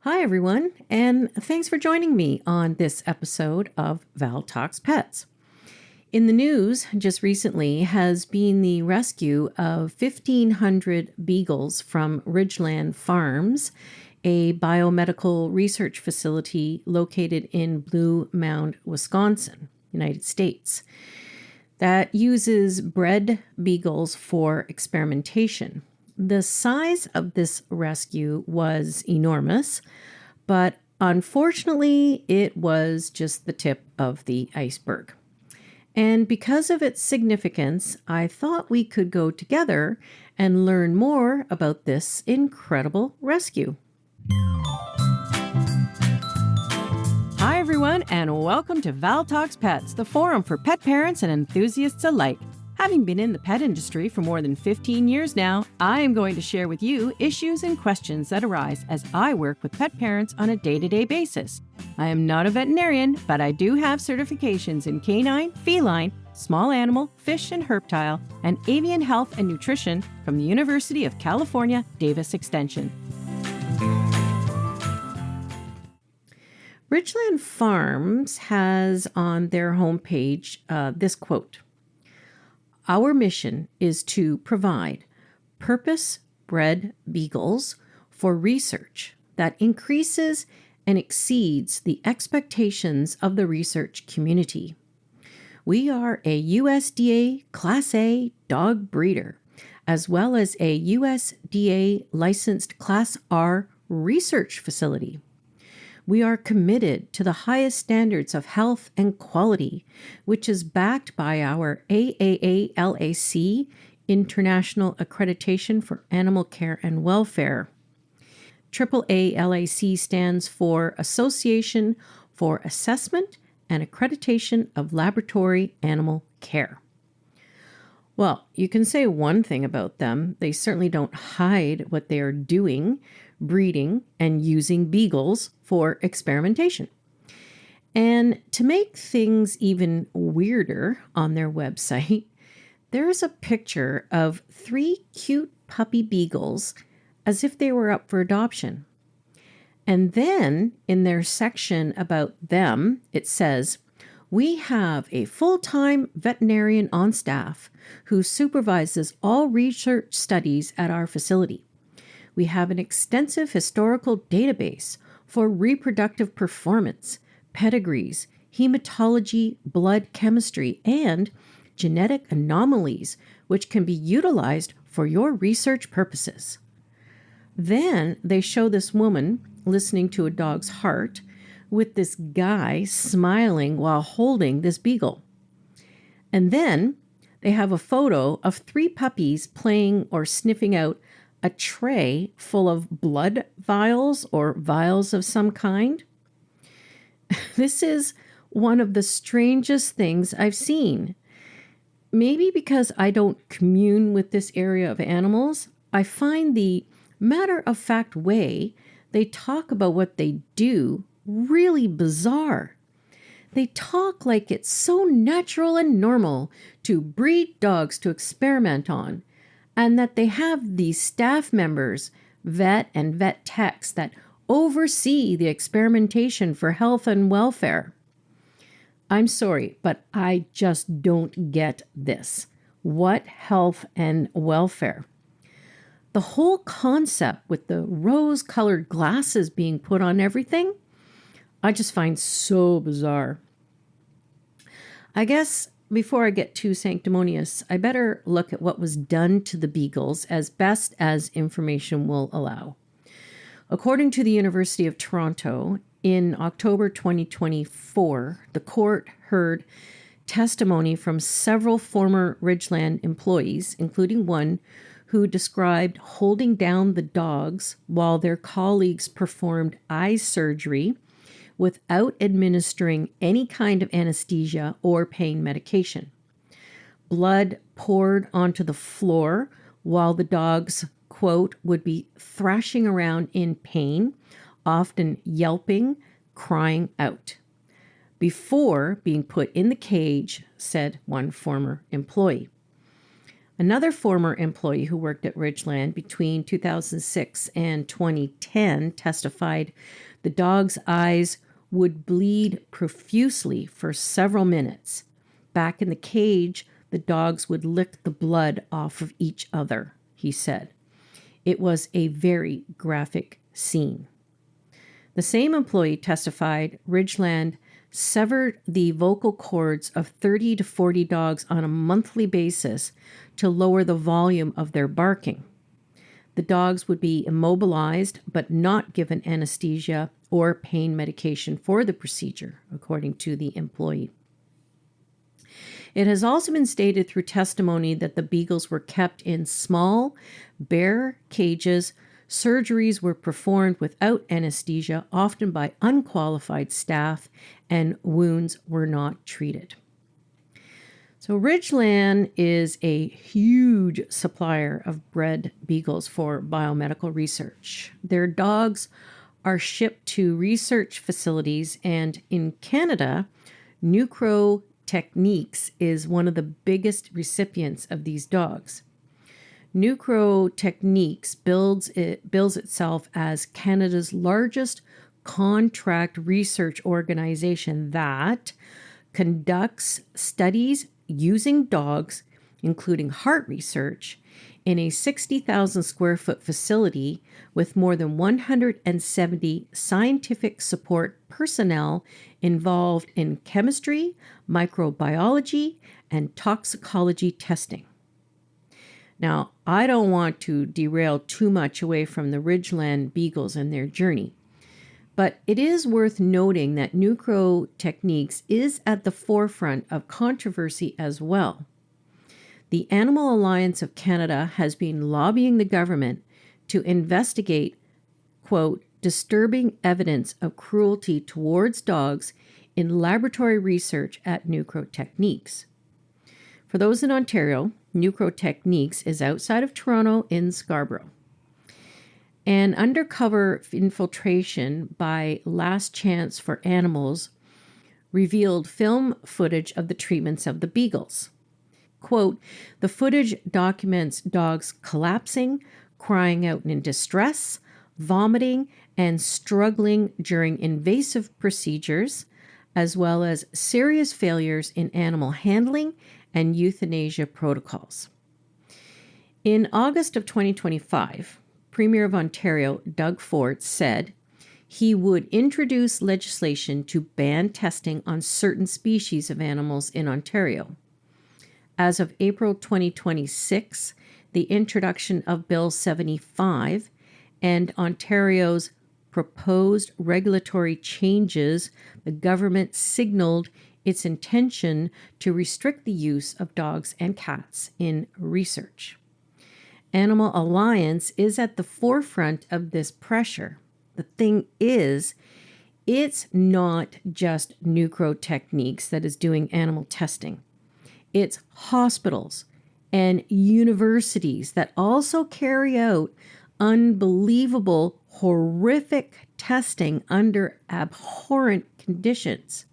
Hi, everyone, and thanks for joining me on this episode of Val Talks Pets. In the news just recently has been the rescue of 1,500 beagles from Ridglan Farms, a biomedical research facility located in Blue Mound, Wisconsin, United States, that uses bred beagles for experimentation. The size of this rescue was enormous, but unfortunately, it was just the tip of the iceberg. And because of its significance, I thought we could go together and learn more about this incredible rescue. Hi, everyone, and welcome to Val Talks Pets, the forum for pet parents and enthusiasts alike. Having been in the pet industry for more than 15 years now, I am going to share with you issues and questions that arise as I work with pet parents on a day-to-day basis. I am not a veterinarian, but I do have certifications in canine, feline, small animal, fish and herptile, and avian health and nutrition from the University of California, Davis Extension. Ridglan Farms has on their homepage this quote: "Our mission is to provide purpose-bred beagles for research that increases and exceeds the expectations of the research community. We are a USDA Class A dog breeder, as well as a USDA licensed Class R research facility. We are committed to the highest standards of health and quality, which is backed by our AAA-LAC, International Accreditation for Animal Care and Welfare. AAA-LAC stands for Association for Assessment and Accreditation of Laboratory Animal Care." Well, you can say one thing about them. They certainly don't hide what they are doing, breeding and using beagles for experimentation. And to make things even weirder on their website, there's a picture of 3 cute puppy beagles as if they were up for adoption. And then in their section about them, it says, "We have a full-time veterinarian on staff who supervises all research studies at our facility. We have an extensive historical database for reproductive performance, pedigrees, hematology, blood chemistry, and genetic anomalies, which can be utilized for your research purposes." Then they show this woman listening to a dog's heart with this guy smiling while holding this beagle. And then they have a photo of 3 puppies playing or sniffing out a tray full of blood vials or vials of some kind. This is one of the strangest things I've seen. Maybe because I don't commune with this area of animals, I find the matter-of-fact way they talk about what they do really bizarre. They talk like it's so natural and normal to breed dogs to experiment on, and that they have these staff members, vet and vet techs, that oversee the experimentation for health and welfare. I'm sorry, but I just don't get this. What health and welfare? The whole concept with the rose-colored glasses being put on everything, I just find so bizarre. I guess before I get too sanctimonious, I better look at what was done to the beagles as best as information will allow. According to the University of Toronto, in October 2024, the court heard testimony from several former Ridglan employees, including one who described holding down the dogs while their colleagues performed eye surgery without administering any kind of anesthesia or pain medication. Blood poured onto the floor while the dogs, quote, would be thrashing around in pain, often yelping, crying out, before being put in the cage, said one former employee. Another former employee who worked at Ridglan between 2006 and 2010 testified the dog's eyes would bleed profusely for several minutes. Back in the cage, the dogs would lick the blood off of each other, he said. It was a very graphic scene. The same employee testified Ridglan severed the vocal cords of 30 to 40 dogs on a monthly basis to lower the volume of their barking. The dogs would be immobilized but not given anesthesia or pain medication for the procedure, according to the employee. It has also been stated through testimony that the Beagles were kept in small, bare cages. Surgeries were performed without anesthesia, often by unqualified staff, and wounds were not treated. So Ridglan is a huge supplier of bred beagles for biomedical research. Their dogs are shipped to research facilities, and in Canada, Nucro Techniques is one of the biggest recipients of these dogs. Nucro Techniques bills itself as Canada's largest contract research organization that conducts studies using dogs, including heart research, in a 60,000 square foot facility with more than 170 scientific support personnel involved in chemistry, microbiology, and toxicology testing. Now, I don't want to derail too much away from the Ridglan Beagles and their journey, but it is worth noting that Nucro Techniques is at the forefront of controversy as well. The Animal Alliance of Canada has been lobbying the government to investigate, quote, disturbing evidence of cruelty towards dogs in laboratory research at Nucro Techniques. For those in Ontario, Nucro Techniques is outside of Toronto in Scarborough. An undercover infiltration by Last Chance for Animals revealed film footage of the treatments of the Beagles. Quote, the footage documents dogs collapsing, crying out in distress, vomiting, and struggling during invasive procedures, as well as serious failures in animal handling and euthanasia protocols. In August of 2025, Premier of Ontario, Doug Ford, said he would introduce legislation to ban testing on certain species of animals in Ontario. As of April 2026, the introduction of Bill 75 and Ontario's proposed regulatory changes, the government signaled its intention to restrict the use of dogs and cats in research. Animal Alliance is at the forefront of this pressure. The thing is, it's not just Nucro Techniques that is doing animal testing. It's hospitals and universities that also carry out unbelievable, horrific testing under abhorrent conditions.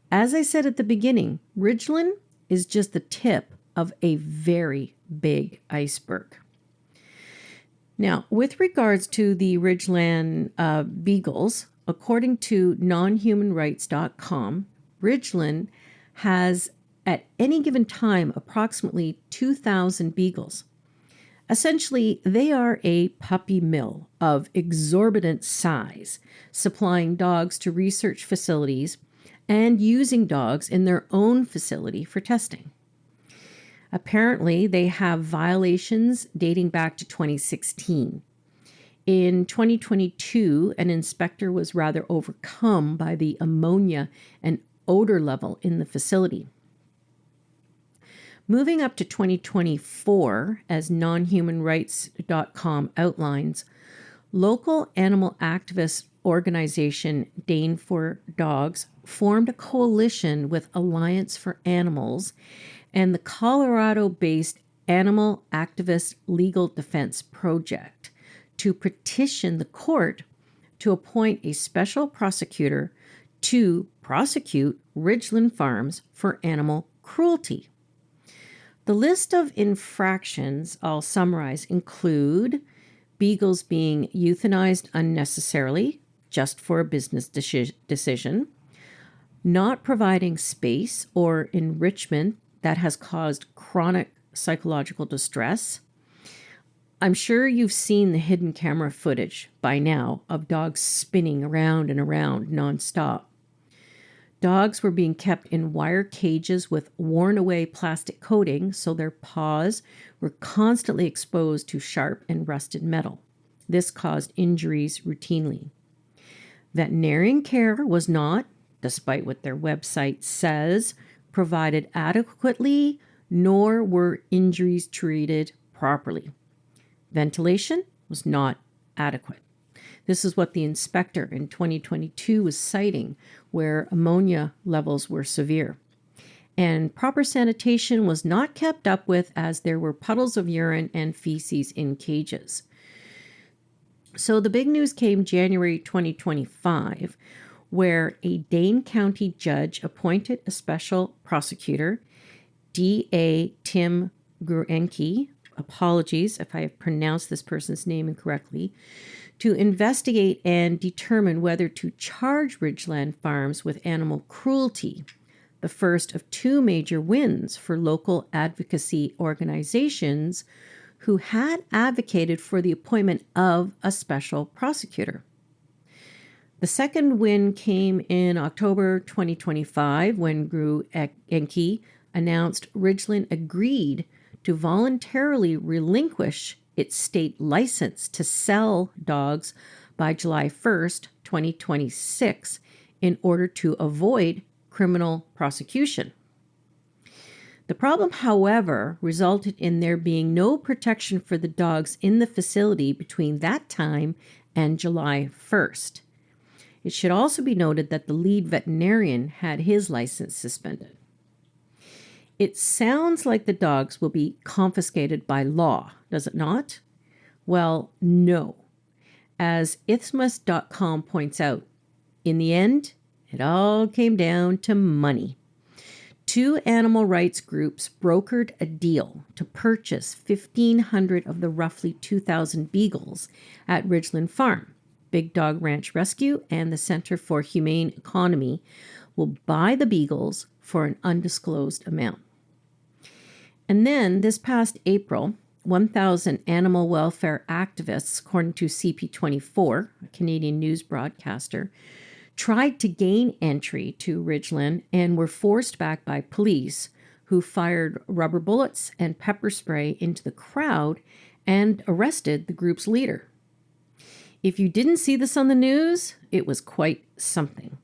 As I said at the beginning, Ridglan is just the tip of a very big iceberg. Now, with regards to the Ridglan Beagles, according to nonhumanrights.com, Ridglan has at any given time approximately 2,000 beagles. Essentially, they are a puppy mill of exorbitant size, supplying dogs to research facilities and using dogs in their own facility for testing. Apparently, they have violations dating back to 2016. In 2022, an inspector was rather overcome by the ammonia and odor level in the facility. Moving up to 2024, as nonhumanrights.com outlines, local animal activist organization Dane for Dogs formed a coalition with Alliance for Animals and the Colorado-based Animal Activist Legal Defense Project to petition the court to appoint a special prosecutor to prosecute Ridglan Farms for animal cruelty. The list of infractions I'll summarize include beagles being euthanized unnecessarily, just for a business decision, not providing space or enrichment that has caused chronic psychological distress. I'm sure you've seen the hidden camera footage by now of dogs spinning around and around nonstop. Dogs were being kept in wire cages with worn-away plastic coating, so their paws were constantly exposed to sharp and rusted metal. This caused injuries routinely. Veterinarian care was not, despite what their website says, provided adequately, nor were injuries treated properly. Ventilation was not adequate. This is what the inspector in 2022 was citing, where ammonia levels were severe. And proper sanitation was not kept up with, as there were puddles of urine and feces in cages. So the big news came January 2025, where a Dane County judge appointed a special prosecutor, D.A. Tim Gruenke, apologies if I have pronounced this person's name incorrectly, to investigate and determine whether to charge Ridglan Farms with animal cruelty, the first of two major wins for local advocacy organizations who had advocated for the appointment of a special prosecutor. The second win came in October 2025 when Gruenke announced Ridglan agreed to voluntarily relinquish its state license to sell dogs by July 1st, 2026, in order to avoid criminal prosecution. The problem, however, resulted in there being no protection for the dogs in the facility between that time and July 1st. It should also be noted that the lead veterinarian had his license suspended. It sounds like the dogs will be confiscated by law, does it not? Well, no. As Isthmus.com points out, in the end, it all came down to money. Two animal rights groups brokered a deal to purchase 1,500 of the roughly 2,000 beagles at Ridglan Farm. Big Dog Ranch Rescue and the Center for Humane Economy will buy the beagles for an undisclosed amount. And then this past April, 1,000 animal welfare activists, according to CP24, a Canadian news broadcaster, tried to gain entry to Ridglan and were forced back by police, who fired rubber bullets and pepper spray into the crowd and arrested the group's leader. If you didn't see this on the news, it was quite something.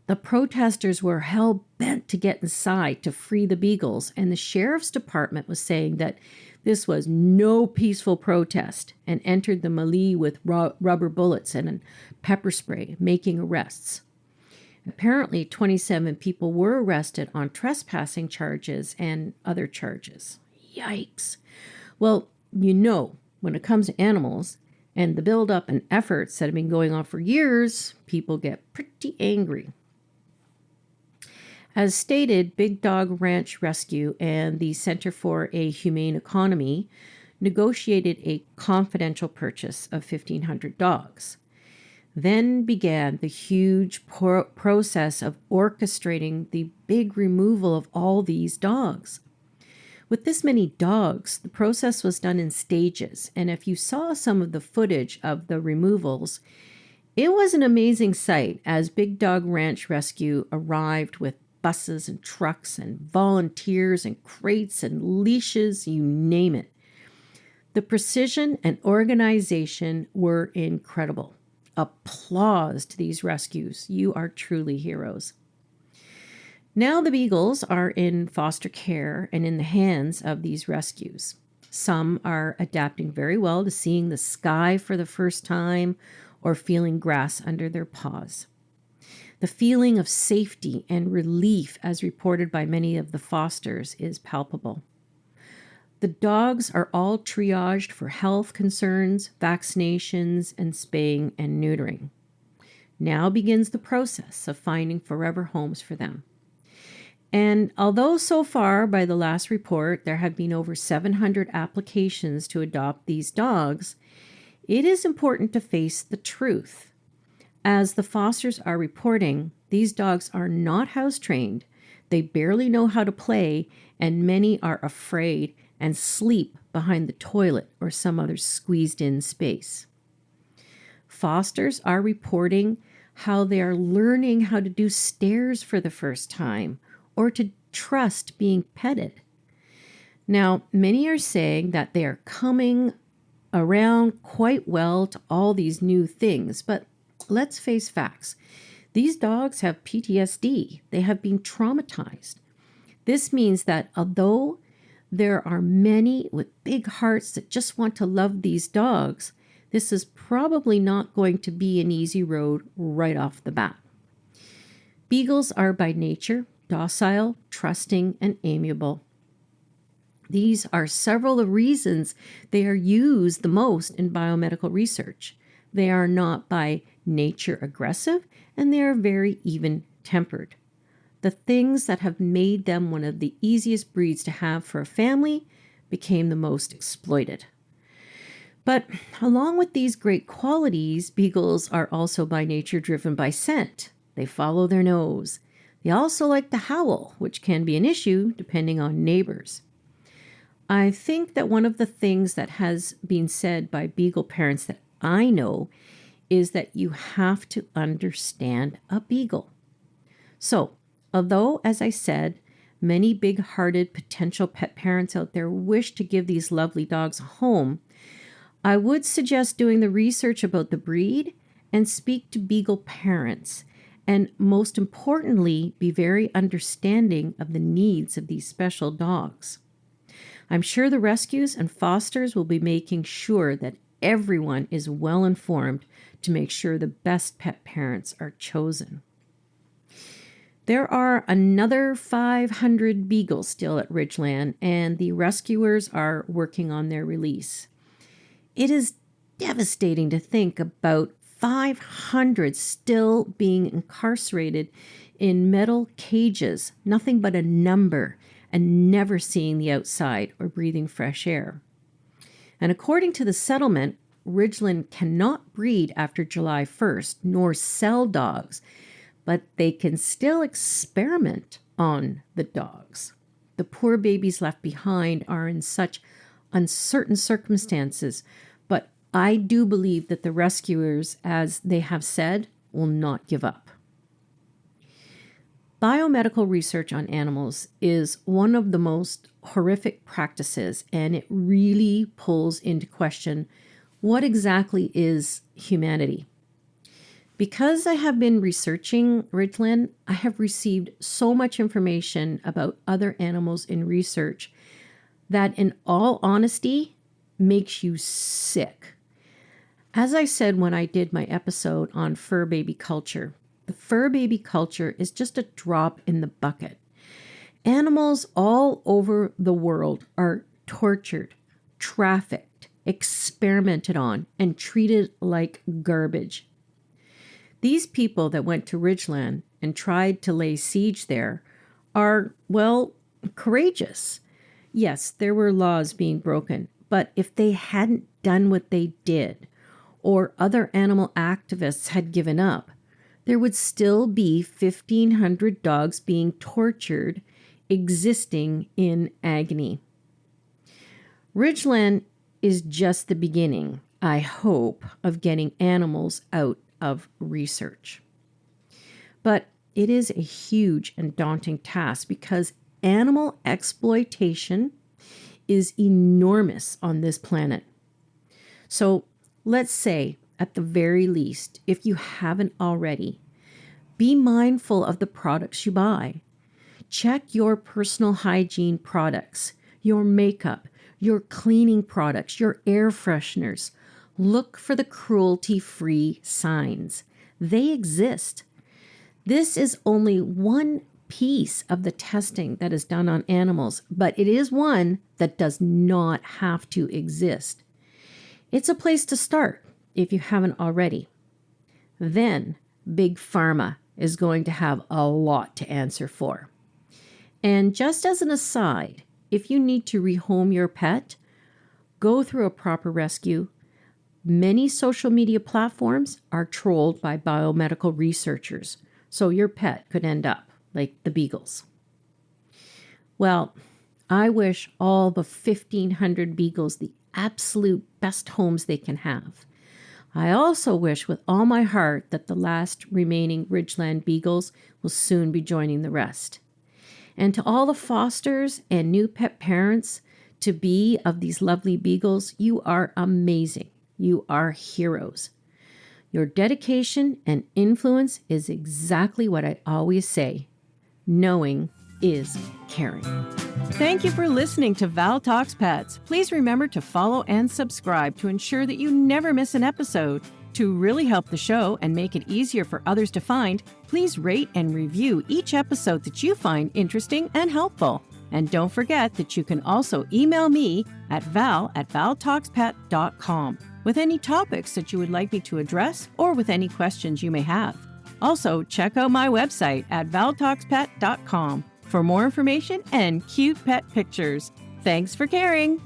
The protesters were hell-bent to get inside to free the beagles, and the sheriff's department was saying that this was no peaceful protest and entered the melee with rubber bullets and pepper spray, making arrests. Apparently, 27 people were arrested on trespassing charges and other charges. Yikes. Well, when it comes to animals and the build-up and efforts that have been going on for years, people get pretty angry. As stated, Big Dog Ranch Rescue and the Center for a Humane Economy negotiated a confidential purchase of 1,500 dogs. Then began the huge process of orchestrating the big removal of all these dogs. With this many dogs, the process was done in stages, and if you saw some of the footage of the removals, it was an amazing sight as Big Dog Ranch Rescue arrived with buses and trucks and volunteers and crates and leashes, you name it. The precision and organization were incredible. Applause to these rescues. You are truly heroes. Now the beagles are in foster care and in the hands of these rescues. Some are adapting very well to seeing the sky for the first time or feeling grass under their paws. The feeling of safety and relief, as reported by many of the fosters, is palpable. The dogs are all triaged for health concerns, vaccinations, and spaying and neutering. Now begins the process of finding forever homes for them. And although so far, by the last report, there have been over 700 applications to adopt these dogs, it is important to face the truth. As the fosters are reporting, these dogs are not house trained, they barely know how to play, and many are afraid and sleep behind the toilet or some other squeezed-in space. Fosters are reporting how they are learning how to do stairs for the first time or to trust being petted. Now, many are saying that they are coming around quite well to all these new things, but let's face facts. These dogs have PTSD. They have been traumatized. This means that although there are many with big hearts that just want to love these dogs, this is probably not going to be an easy road right off the bat. Beagles are by nature docile, trusting, and amiable. These are several of the reasons they are used the most in biomedical research. They are not by nature aggressive, and they are very even-tempered. The things that have made them one of the easiest breeds to have for a family became the most exploited. But along with these great qualities, Beagles are also by nature driven by scent. They follow their nose. They also like to howl, which can be an issue depending on neighbors. I think that one of the things that has been said by Beagle parents that I know is that you have to understand a Beagle. So, although, as I said, many big-hearted potential pet parents out there wish to give these lovely dogs a home, I would suggest doing the research about the breed and speak to Beagle parents, and most importantly, be very understanding of the needs of these special dogs. I'm sure the rescues and fosters will be making sure that everyone is well informed to make sure the best pet parents are chosen. There are another 500 Beagles still at Ridglan, and the rescuers are working on their release. It is devastating to think about 500 still being incarcerated in metal cages, nothing but a number, and never seeing the outside or breathing fresh air. And according to the settlement, Ridglan cannot breed after July 1st, nor sell dogs, but they can still experiment on the dogs. The poor babies left behind are in such uncertain circumstances, but I do believe that the rescuers, as they have said, will not give up. Biomedical research on animals is one of the most horrific practices, and it really pulls into question what exactly is humanity. Because I have been researching Ridglan, I have received so much information about other animals in research that, in all honesty, makes you sick. As I said when I did my episode on fur baby culture, the fur baby culture is just a drop in the bucket. Animals all over the world are tortured, trafficked, experimented on, and treated like garbage. These people that went to Ridglan and tried to lay siege there are, well, courageous. Yes, there were laws being broken, but if they hadn't done what they did, or other animal activists had given up, there would still be 1,500 dogs being tortured, existing in agony. Ridglan is just the beginning, I hope, of getting animals out of research. But it is a huge and daunting task because animal exploitation is enormous on this planet. So let's say, at the very least, if you haven't already, be mindful of the products you buy. Check your personal hygiene products, your makeup, your cleaning products, your air fresheners. Look for the cruelty-free signs. They exist. This is only one piece of the testing that is done on animals, but it is one that does not have to exist. It's a place to start if you haven't already. Then Big Pharma is going to have a lot to answer for. And just as an aside, if you need to rehome your pet, go through a proper rescue. Many social media platforms are trolled by biomedical researchers, so your pet could end up like the Beagles. Well, I wish all the 1,500 Beagles the absolute best homes they can have. I also wish with all my heart that the last remaining Ridglan Beagles will soon be joining the rest. And to all the fosters and new pet parents to be of these lovely Beagles, you are amazing. You are heroes. Your dedication and influence is exactly what I always say. Knowing is caring. Thank you for listening to Val Talks Pets. Please remember to follow and subscribe to ensure that you never miss an episode. To really help the show and make it easier for others to find, please rate and review each episode that you find interesting and helpful. And don't forget that you can also email me at val@valtalkspet.com with any topics that you would like me to address or with any questions you may have. Also, check out my website at valtalkspet.com for more information and cute pet pictures. Thanks for caring.